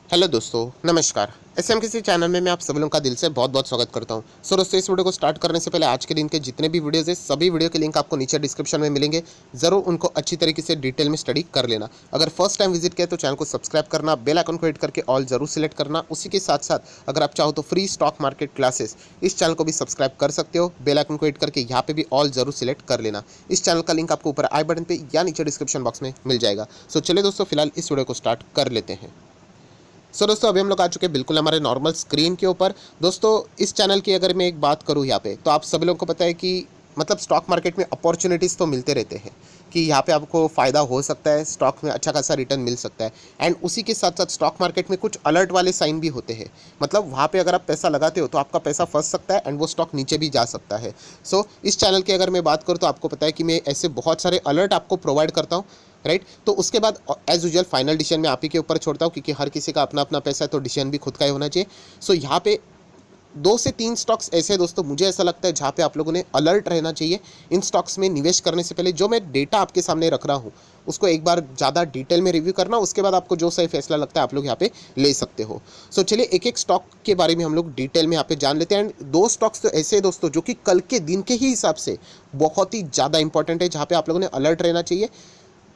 Hello दोस्तों, नमस्कार। SM किसी चैनल में मैं आप सभी लोगों का दिल से बहुत बहुत स्वागत करता हूं। दोस्तों, इस वीडियो को स्टार्ट करने से पहले आज के दिन के जितने भी वीडियोज़ हैं सभी वीडियो के लिंक आपको नीचे डिस्क्रिप्शन में मिलेंगे। ज़रूर उनको अच्छी तरीके से डिटेल में स्टडी कर लेना। अगर फर्स्ट टाइम विजिट किया तो चैनल को सब्सक्राइब करना, बेल आइकन को हिट करके ऑल जरूर सिलेक्ट करना। उसी के साथ साथ अगर आप चाहो तो फ्री स्टॉक मार्केट क्लासेस इस चैनल को भी सब्सक्राइब कर सकते हो। बेल आइकन को हिट करके यहाँ पे भी ऑल जरूर सिलेक्ट कर लेना। इस चैनल का लिंक आपको ऊपर आई बटन पे या नीचे डिस्क्रिप्शन बॉक्स में मिल जाएगा। चलिए दोस्तों, फिलहाल इस वीडियो को स्टार्ट कर लेते हैं। दोस्तों, अभी हम लोग आ चुके हैं बिल्कुल हमारे नॉर्मल स्क्रीन के ऊपर। दोस्तों, इस चैनल की अगर मैं एक बात करूं यहाँ पे, तो आप सभी लोगों को पता है कि मतलब स्टॉक मार्केट में अपॉर्चुनिटीज़ तो मिलते रहते हैं कि यहाँ पे आपको फ़ायदा हो सकता है, स्टॉक में अच्छा खासा रिटर्न मिल सकता है। एंड उसी के साथ साथ स्टॉक मार्केट में कुछ अलर्ट वाले साइन भी होते हैं। मतलब वहाँ पे अगर आप पैसा लगाते हो तो आपका पैसा फंस सकता है एंड वो स्टॉक नीचे भी जा सकता है। इस चैनल की अगर मैं बात करूँ तो आपको पता है कि मैं ऐसे बहुत सारे अलर्ट आपको प्रोवाइड करता हूँ, राइट। तो उसके बाद एज यूजल फाइनल डिसीजन मैं आप ही के ऊपर छोड़ता हूँ, क्योंकि हर किसी का अपना अपना पैसा है तो डिसीजन भी खुद का ही होना चाहिए। यहाँ पे 2 से 3 स्टॉक्स ऐसे हैं दोस्तों, मुझे ऐसा लगता है जहाँ पे आप लोगों ने अलर्ट रहना चाहिए। इन स्टॉक्स में निवेश करने से पहले जो मैं डेटा आपके सामने रख रहा हूँ उसको एक बार ज़्यादा डिटेल में रिव्यू करना। उसके बाद आपको जो सही फैसला लगता है आप लोग यहाँ पे ले सकते हो। चलिए एक एक स्टॉक के बारे में हम लोग डिटेल में यहाँ पे जान लेते हैं। एंड 2 स्टॉक्स तो ऐसे हैं दोस्तों जो कि कल के दिन के ही हिसाब से बहुत ही ज़्यादा इंपॉर्टेंट है, जहाँ पे आप लोगों ने अलर्ट रहना चाहिए।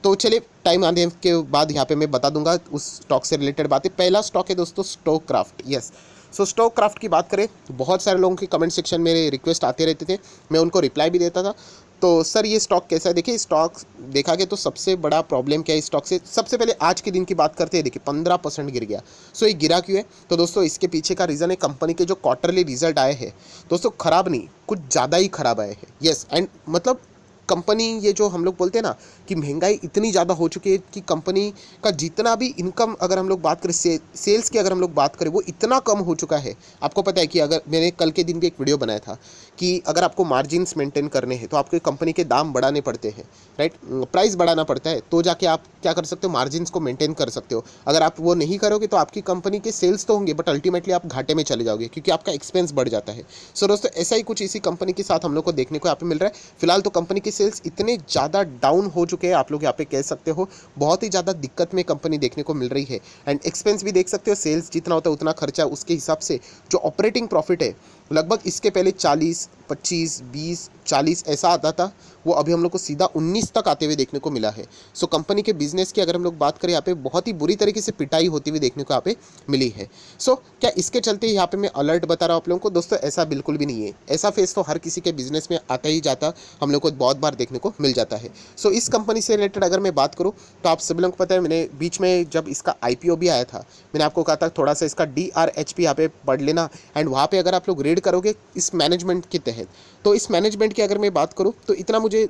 तो चलिए टाइम आने के बाद यहाँ पे मैं बता दूंगा उस स्टॉक से रिलेटेड बातें। पहला स्टॉक है दोस्तों स्टोक क्राफ्ट। यस, स्टोक क्राफ्ट की बात करें, बहुत सारे लोगों के कमेंट सेक्शन में रिक्वेस्ट आते रहते थे, मैं उनको रिप्लाई भी देता था। तो सर ये स्टॉक कैसा है? देखिए, स्टॉक देखा गया तो सबसे बड़ा प्रॉब्लम क्या है स्टॉक से, सबसे पहले आज के दिन की बात करते हैं। देखिए 15% गिर गया। ये गिरा क्यों है? तो दोस्तों इसके पीछे का रीज़न है कंपनी के जो क्वार्टरली रिजल्ट आए हैं दोस्तों, खराब नहीं, कुछ ज़्यादा ही खराब आए हैं। यस, एंड मतलब कंपनी, ये जो हम लोग बोलते हैं ना कि महंगाई इतनी ज़्यादा हो चुकी है कि कंपनी का जितना भी इनकम, अगर हम लोग बात करें सेल्स की, अगर हम लोग बात करें, वो इतना कम हो चुका है। आपको पता है कि अगर मैंने कल के दिन भी एक वीडियो बनाया था कि अगर आपको मार्जिन्स मेंटेन करने हैं तो आपके कंपनी के दाम बढ़ाने पड़ते हैं, राइट। प्राइस बढ़ाना पड़ता है तो जाके आप क्या कर सकते हो, मार्जिन्स को मेंटेन कर सकते हो। अगर आप वो नहीं करोगे तो आपकी कंपनी के सेल्स तो होंगे बट अल्टीमेटली आप घाटे में चले जाओगे, क्योंकि आपका एक्सपेंस बढ़ जाता है। दोस्तों ऐसा ही कुछ इसी कंपनी के साथ हम लोग को देखने को यहाँ पे मिल रहा है। फिलहाल तो कंपनी के सेल्स इतने ज़्यादा डाउन हो चुके हैं, आप लोग यहाँ पे कह सकते हो बहुत ही ज़्यादा दिक्कत में कंपनी देखने को मिल रही है। एंड एक्सपेंस भी देख सकते हो, सेल्स जितना होता है उतना खर्चा, उसके हिसाब से जो ऑपरेटिंग प्रॉफिट है लगभग इसके पहले 40, 25, 20, 40 ऐसा आता था, वो अभी हम लोग को सीधा 19 तक आते हुए देखने को मिला है। कंपनी के बिजनेस की अगर हम लोग बात करें, यहाँ पे बहुत ही बुरी तरीके से पिटाई होती हुई देखने को यहाँ पे मिली है। क्या इसके चलते यहाँ पे मैं अलर्ट बता रहा हूँ आप लोगों को? दोस्तों ऐसा बिल्कुल भी नहीं है। ऐसा फेस तो हर किसी के बिजनेस में आता ही जाता, हम लोग को बहुत बार देखने को मिल जाता है। इस कंपनी से रिलेटेड अगर मैं बात करूँ तो आप सभी लोगों को पता है, मैंने बीच में जब इसका IPO भी आया था, मैंने आपको कहा था थोड़ा सा इसका DRHP यहाँ पे पढ़ लेना। एंड वहाँ पे अगर आप लोग रीड करोगे इस मैनेजमेंट के तहत, तो इस मैनेजमेंट की अगर मैं बात करूँ तो इतना मुझे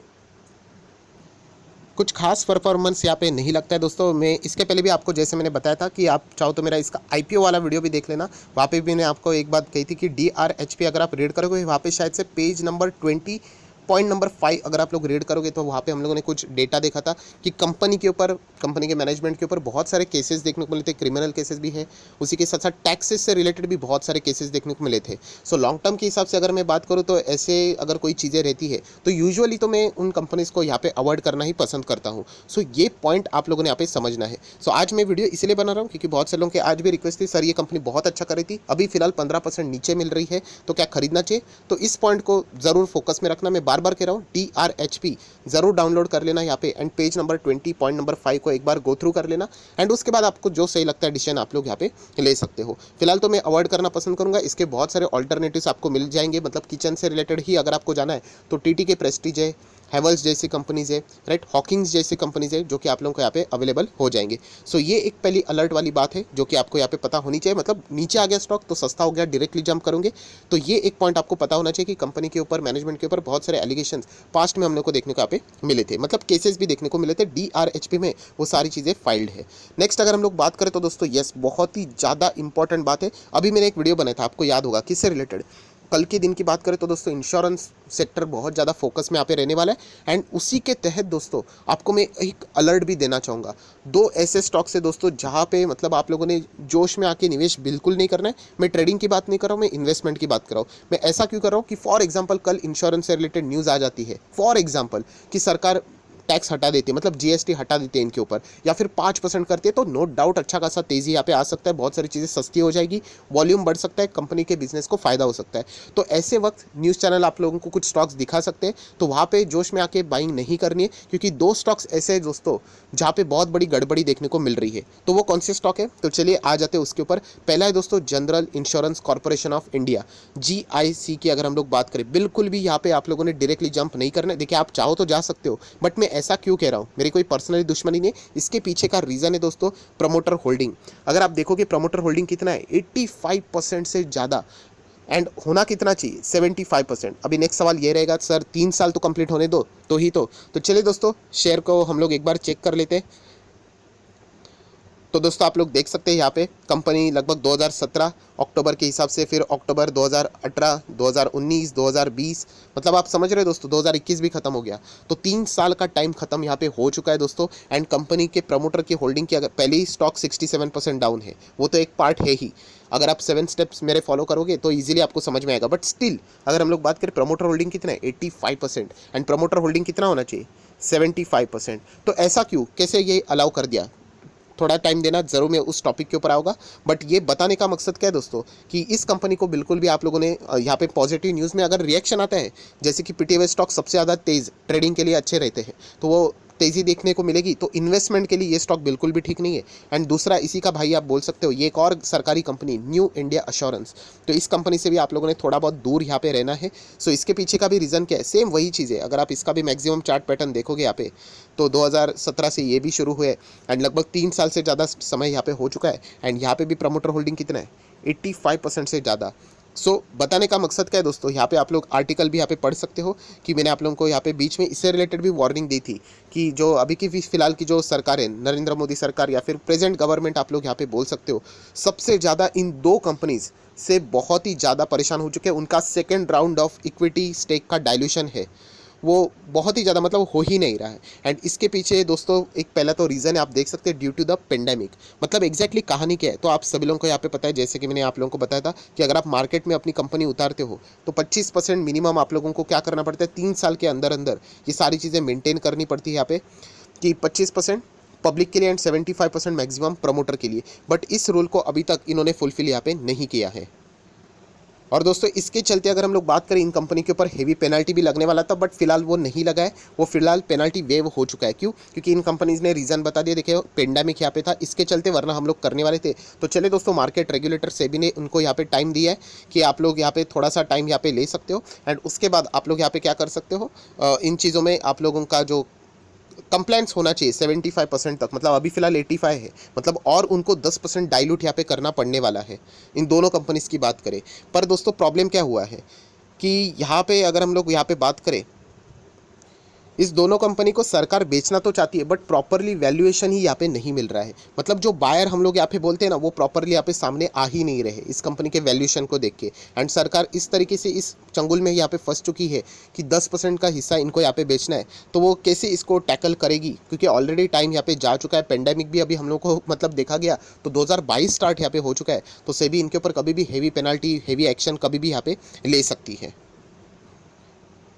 कुछ खास परफॉर्मेंस यहाँ पे नहीं लगता है दोस्तों। मैं इसके पहले भी आपको जैसे मैंने बताया था कि आप चाहो तो मेरा इसका IPO वाला वीडियो भी देख लेना। वहाँ पे भी मैंने आपको एक बात कही थी कि DRHP अगर आप रीड करोगे वहाँ पे शायद से पेज नंबर 20 पॉइंट नंबर 5 अगर आप लोग रीड करोगे तो वहाँ पे हम लोगों ने कुछ डेटा देखा था कि कंपनी के ऊपर, कंपनी के मैनेजमेंट के ऊपर बहुत सारे केसेस देखने को मिले थे, क्रिमिनल केसेस भी है, उसी के साथ साथ टैक्सेस से रिलेटेड भी बहुत सारे केसेस देखने को मिले थे। लॉन्ग टर्म के हिसाब से अगर मैं बात करूँ तो ऐसे अगर कोई चीज़ें रहती है तो यूजुअली तो मैं उन कंपनीज़ को यहाँ पे अवॉइड करना ही पसंद करता हूँ। ये पॉइंट आप लोगों ने यहाँ पे समझना है। आज मैं वीडियो इसलिए बना रहा हूँ क्योंकि बहुत से लोगों के आज भी रिक्वेस्ट थी, सर ये कंपनी बहुत अच्छा कर रही थी, अभी फिलहाल 15% नीचे मिल रही है तो क्या खरीदना चाहिए? तो इस पॉइंट को ज़रूर फोकस में रखना। मैं बार बार कह रहा हूँ, DRHP जरूर डाउनलोड कर लेना यहाँ पे, and page number 20 point number 5 को एक बार गो थ्रू कर लेना। एंड उसके बाद आपको जो सही लगता है डिसीजन आप लोग यहाँ पे ले सकते हो। फिलहाल तो मैं अवॉइड करना पसंद करूंगा, इसके बहुत सारे ऑल्टरनेटिव्स आपको मिल जाएंगे। मतलब किचन से रिलेटेड ही अगर आपको जाना है तो TT के प्रेस्टीज है, हैवल्स जैसी कंपनीज है, राइट, हॉकिंग्स जैसी कंपनीज है जो कि आप लोगों को यहाँ पे अवेलेबल हो जाएंगे। ये एक पहली अलर्ट वाली बात है जो कि आपको यहाँ पे पता होनी चाहिए। मतलब नीचे आ गया स्टॉक तो सस्ता हो गया, डायरेक्टली जंप करोगे, तो ये एक पॉइंट आपको पता होना चाहिए कि कंपनी के ऊपर, मैनेजमेंट के ऊपर बहुत सारे एलिगेशंस पास्ट में हम लोग को देखने को यहाँ पे मिले थे, मतलब केसेस भी देखने को मिले थे। DRHP में वो सारी चीज़ें फाइल्ड है। नेक्स्ट अगर हम लोग बात करें तो दोस्तों यस, बहुत ही ज़्यादा इंपॉर्टेंट बात है। अभी मैंने एक वीडियो बनाया था, आपको याद होगा, किससे रिलेटेड, कल के दिन की बात करें तो दोस्तों इंश्योरेंस सेक्टर बहुत ज़्यादा फोकस में यहाँ पे रहने वाला है। एंड उसी के तहत दोस्तों आपको मैं एक अलर्ट भी देना चाहूँगा। 2 ऐसे स्टॉक्स है दोस्तों जहाँ पे मतलब आप लोगों ने जोश में आके निवेश बिल्कुल नहीं करना है। मैं ट्रेडिंग की बात नहीं कर रहा हूँ, मैं इन्वेस्टमेंट की बात कर रहा हूँ। मैं ऐसा क्यों कर रहा हूँ कि फॉर एग्जाम्पल कल इंश्योरेंस से रिलेटेड न्यूज़ आ जाती है, फॉर एग्जाम्पल कि सरकार टैक्स हटा देती है, मतलब जीएसटी हटा देती है इनके ऊपर, या फिर 5% करती है, तो नो डाउट अच्छा खासा तेज़ी यहाँ पे आ सकता है, बहुत सारी चीज़ें सस्ती हो जाएगी, वॉल्यूम बढ़ सकता है, कंपनी के बिजनेस को फायदा हो सकता है। तो ऐसे वक्त न्यूज़ चैनल आप लोगों को कुछ स्टॉक्स दिखा सकते हैं, तो वहाँ पे जोश में आके बाइंग नहीं करनी है, क्योंकि 2 स्टॉक्स ऐसे हैं दोस्तों जहाँ पे बहुत बड़ी गड़बड़ी देखने को मिल रही है। तो वो कौन से स्टॉक है, तो चलिए आ जाते हैं उसके ऊपर। पहला है दोस्तों general insurance corporation of India, GIC की अगर हम लोग बात करें, बिल्कुल भी यहाँ पे आप लोगों ने डायरेक्टली जंप नहीं करना है। देखिए आप चाहो तो जा सकते हो, बट मैं ऐसा क्यों कह रहा हूँ, मेरी कोई पर्सनली दुश्मनी नहीं है, इसके पीछे का रीज़न है दोस्तों प्रमोटर होल्डिंग। अगर आप देखोगे प्रमोटर होल्डिंग कितना है, 85% से ज़्यादा, एंड होना कितना चाहिए, 75%। अभी नेक्स्ट सवाल ये रहेगा सर 3 साल तो कंप्लीट होने दो तो ही तो चलिए दोस्तों शेयर को हम लोग एक बार चेक कर लेते हैं। तो दोस्तों आप लोग देख सकते हैं यहाँ पे कंपनी लगभग 2017 अक्टूबर के हिसाब से, फिर अक्टूबर 2018, 2019, 2020, मतलब आप समझ रहे हो दोस्तों 2021 भी खत्म हो गया, तो 3 साल का टाइम खत्म यहाँ पे हो चुका है दोस्तों। एंड कंपनी के प्रमोटर की होल्डिंग की अगर पहले ही स्टॉक 67% डाउन है, वो तो एक पार्ट है ही, अगर आप 7 स्टेप्स मेरे फॉलो करोगे तो इजीली आपको समझ में आएगा। बट स्टिल अगर हम लोग बात करें प्रमोटर होल्डिंग कितना है, 85%, एंड प्रमोटर होल्डिंग कितना होना चाहिए, 75%। तो ऐसा क्यों, कैसे ये अलाउ कर दिया, थोड़ा टाइम देना, ज़रूर मैं उस टॉपिक के ऊपर आऊँगा। बट ये बताने का मकसद क्या है दोस्तों, कि इस कंपनी को बिल्कुल भी आप लोगों ने यहाँ पे पॉजिटिव न्यूज़ में अगर रिएक्शन आता है, जैसे कि पीटे हुए स्टॉक सबसे ज़्यादा तेज़ ट्रेडिंग के लिए अच्छे रहते हैं, तो वो तेज़ी देखने को मिलेगी, तो इन्वेस्टमेंट के लिए ये स्टॉक बिल्कुल भी ठीक नहीं है। एंड दूसरा इसी का भाई आप बोल सकते हो, ये एक और सरकारी कंपनी न्यू इंडिया एश्योरेंस, तो इस कंपनी से भी आप लोगों ने थोड़ा बहुत दूर यहाँ पे रहना है। सो इसके पीछे का भी रीज़न क्या है, सेम वही चीज़ है। अगर आप इसका भी मैक्सिमम चार्ट पैटर्न देखोगे यहाँ पे, तो 2017 से ये भी शुरू हुए, एंड लगभग 3 साल से ज़्यादा समय यहाँ पे हो चुका है। एंड यहाँ पे भी प्रमोटर होल्डिंग कितना है, 85% से ज़्यादा। सो बताने का मकसद क्या है दोस्तों, यहाँ पे आप लोग आर्टिकल भी यहाँ पे पढ़ सकते हो, कि मैंने आप लोगों को यहाँ पे बीच में इससे रिलेटेड भी वार्निंग दी थी, कि जो अभी की फिलहाल की जो सरकार है, नरेंद्र मोदी सरकार या फिर प्रेजेंट गवर्नमेंट आप लोग यहाँ पे बोल सकते हो, सबसे ज़्यादा इन 2 कंपनीज से बहुत ही ज़्यादा परेशान हो चुके हैं। उनका second round of equity stake का डायल्यूशन है, वो बहुत ही ज़्यादा मतलब हो ही नहीं रहा है। एंड इसके पीछे दोस्तों एक पहला तो रीज़न है, आप देख सकते हैं ड्यू टू द पेंडेमिक। मतलब एग्जैक्टली कहानी क्या है, तो आप सभी लोगों को यहाँ पे पता है, जैसे कि मैंने आप लोगों को बताया था कि अगर आप मार्केट में अपनी कंपनी उतारते हो तो 25% मिनिमम आप लोगों को क्या करना पड़ता है, 3 साल के अंदर अंदर ये सारी चीज़ें मेंटेन करनी पड़ती है यहाँ पे, कि 25% पब्लिक के लिए एंड 75% मैक्सिमम प्रमोटर के लिए। बट इस रूल को अभी तक इन्होंने फुलफिल यहाँ पे नहीं किया है। और दोस्तों इसके चलते अगर हम लोग बात करें, इन कंपनी के ऊपर हेवी पेनल्टी भी लगने वाला था, बट फिलहाल वो नहीं लगा है, वो फिलहाल पेनल्टी वेव हो चुका है। क्यों, क्योंकि इन कंपनीज ने रीज़न बता दिया, देखिए पेंडेमिक यहाँ पे था इसके चलते, वरना हम लोग करने वाले थे। तो चले दोस्तों, मार्केट रेगुलेटर सेबी ने उनको यहाँ पे टाइम दिया है कि आप लोग यहाँ पे थोड़ा सा टाइम यहाँ पे ले सकते हो, एंड उसके बाद आप लोग यहाँ पे क्या कर सकते हो, इन चीज़ों में आप लोगों का जो कंप्लायंस होना चाहिए 75% तक, मतलब अभी फिलहाल 85 है, मतलब और उनको 10% डाइल्यूट यहाँ पे करना पड़ने वाला है, इन दोनों कंपनीज की बात करें। पर दोस्तों प्रॉब्लम क्या हुआ है, कि यहाँ पे अगर हम लोग यहाँ पे बात करें, इस दोनों कंपनी को सरकार बेचना तो चाहती है, बट प्रॉपरली वैल्यूएशन ही यहाँ पे नहीं मिल रहा है। मतलब जो बायर हम लोग यहाँ पे बोलते हैं ना, वो प्रॉपरली यहाँ पे सामने आ ही नहीं रहे इस कंपनी के वैल्यूएशन को देख के। एंड सरकार इस तरीके से इस चंगुल में यहाँ पे फंस चुकी है कि 10% का हिस्सा इनको यहाँ पे बेचना है, तो वो कैसे इसको टैकल करेगी, क्योंकि ऑलरेडी टाइम यहाँ पे जा चुका है, पेंडेमिक भी अभी हम लोग को मतलब देखा गया तो 2022 स्टार्ट यहाँ पे हो चुका है। तो सेबी इनके ऊपर कभी भी हेवी पेनल्टी, हेवी एक्शन कभी भी यहाँ पे ले सकती है।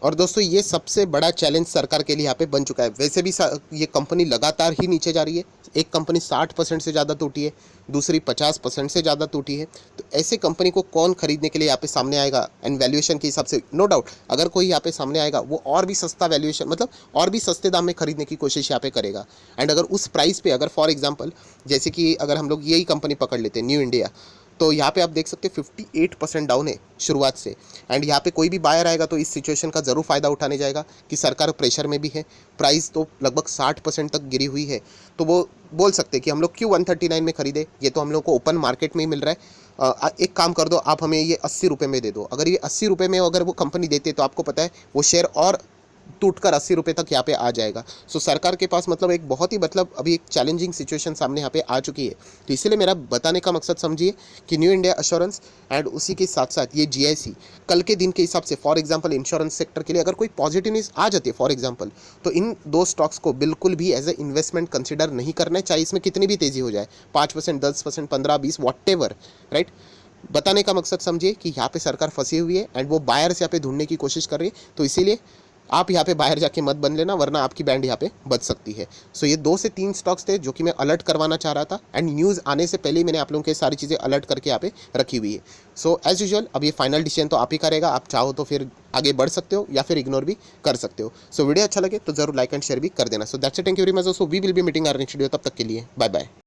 और दोस्तों ये सबसे बड़ा चैलेंज सरकार के लिए यहाँ पे बन चुका है। वैसे भी ये कंपनी लगातार ही नीचे जा रही है, एक कंपनी 60% से ज़्यादा टूटी है, दूसरी 50% से ज़्यादा टूटी है। तो ऐसे कंपनी को कौन खरीदने के लिए यहाँ पे सामने आएगा, एंड वैल्यूएशन के हिसाब से नो डाउट अगर कोई यहाँ पे सामने आएगा, वो और भी सस्ता वैल्यूएशन, मतलब और भी सस्ते दाम में खरीदने की कोशिश यहाँ पे करेगा। एंड अगर उस प्राइस पे, अगर फॉर एग्जाम्पल जैसे कि अगर हम लोग यही कंपनी पकड़ लेते हैं न्यू इंडिया, तो यहाँ पे आप देख सकते हैं 58% डाउन है शुरुआत से। एंड यहाँ पे कोई भी बायर आएगा तो इस सिचुएशन का ज़रूर फ़ायदा उठाने जाएगा कि सरकार प्रेशर में भी है, प्राइस तो लगभग 60% तक गिरी हुई है। तो वो बोल सकते हैं कि हम लोग क्यों 139 में खरीदे, ये तो हम लोग को ओपन मार्केट में ही मिल रहा है। एक काम कर दो, आप हमें ये 80 रुपये में दे दो। अगर ये 80 रुपये में अगर वो कंपनी देते तो आपको पता है वो शेयर और टूटकर 80 रुपये तक यहाँ पे आ जाएगा। सो सरकार के पास मतलब एक बहुत ही मतलब अभी एक चैलेंजिंग सिचुएशन सामने यहाँ पे आ चुकी है। तो इसीलिए मेरा बताने का मकसद समझिए कि न्यू इंडिया एश्योरेंस एंड उसी के साथ साथ ये जीआईसी कल के दिन के हिसाब से, फॉर एग्जांपल इंश्योरेंस सेक्टर के लिए अगर कोई पॉजिटिव न्यूज़ आ जाती है फॉर एग्जांपल, तो इन 2 स्टॉक्स को बिल्कुल भी एज ए इन्वेस्टमेंट कंसिडर नहीं करना है, चाहे इसमें कितनी भी तेज़ी हो जाए, 5%, 10%, 15, 20, वॉटेवर, राइट। बताने का मकसद समझिए कि यहाँ पे सरकार फंसी हुई है एंड वो बायर्स यहाँ पे ढूंढने की कोशिश कर रही है। तो इसीलिए आप यहाँ पे बाहर जाके मत बन लेना, वरना आपकी बैंड यहाँ पे बच सकती है। सो ये 2 से 3 स्टॉक्स थे जो कि मैं अलर्ट करवाना चाह रहा था, एंड न्यूज़ आने से पहले ही मैंने आप लोगों के सारी चीज़ें अलर्ट करके यहाँ पे रखी हुई है। सो एज यूजुअल अब ये फाइनल डिसीजन तो आप ही करेगा, आप चाहो तो फिर आगे बढ़ सकते हो या फिर इग्नोर भी कर सकते हो। सो वीडियो अच्छा लगे तो जरूर लाइक एंड शेयर भी कर देना। So that's it, thank you very much. So we will be meeting our next video, तब तक के लिए बाय बाय।